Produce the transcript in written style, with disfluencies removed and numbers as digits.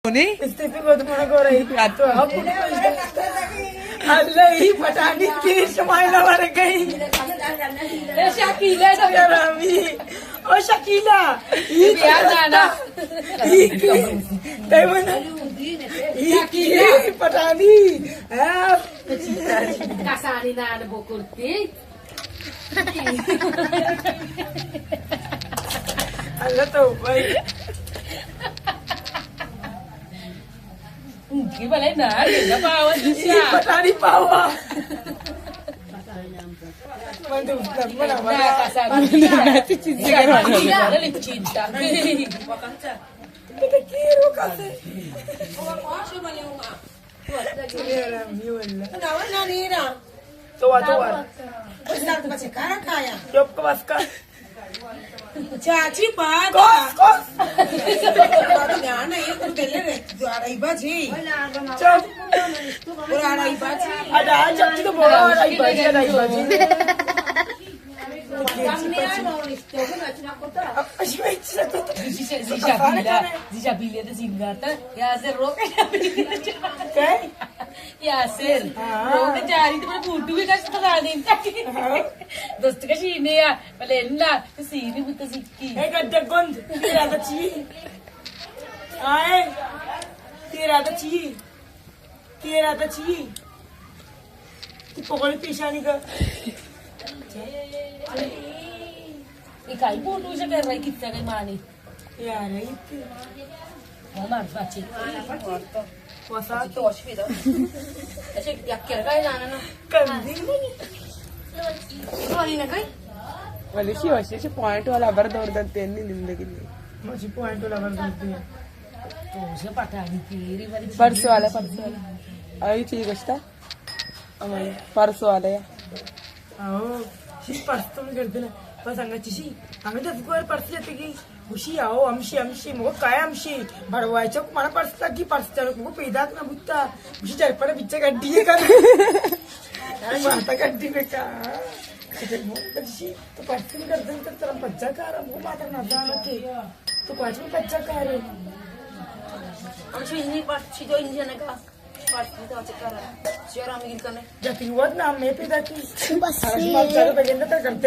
ही पटानी की समाइला वाले गई शकीला ओ Shakeela Patani kasani na ano bukurti. Allah to भाई Hindi pala na, nabawan din siya. Patani पावा Mandu mana mana Nanti cinta kan? Ada cinta. Kita kira kasi Tuwa Jawab ke masker चाची बात Kos kos ध्यान है ये कुछ पहले रही बाजी Jawab पुराना ही बाजी Ada aja itu bola ada ibaji Zisha bilya da zingata. Yaser roke Kay Yaser roke jari tu putu भी कष्ट बता देता दोस्त का शीने या पहले ना तो सीने बुता सिक्की Hey ganda gond Tira da chi Ay Tira da chi Tira da chi Ti pokoli pishani ka इकाई पुटू से कर रही कितना कहीं मानी Yaar itu वो मार बाची Wasa तो ऑस्ट्रेलिया ऐसे क्या कर रहा है जाना ना Kandi वाली ना कहीं वलिशी वर्षाचे पॉइंट वाला बर दौरतात त्यांनी जिंदगी Masih point wala bardoti तो उसे पटानी तेरी वाली परसों वाला अभी ठीक असता परसों वाला या आओ शी पास तुम करते ना बस अंगाची शी आम्ही तर स्क्वेअर पर्स येते की उशी आओ आमशी मग काय आमशी भरवायचं मला पर्स की पर्स मग पेदाक ना बुत्ता उशी चरपडे बिच्चा गड्डी आहे का अरे माता गड्डी में का तो पर्स में करते तर तेरा बच्चा का रहा वो माता ना जाना के तो पांच में बच्चा का रे हम चीनी पर चीजों इंजन का पर तो अच्छा कर रहा है शेयर हम गिर करने जाती हुआ ना मैं पेदा की बस माता का बगेंदा तर करते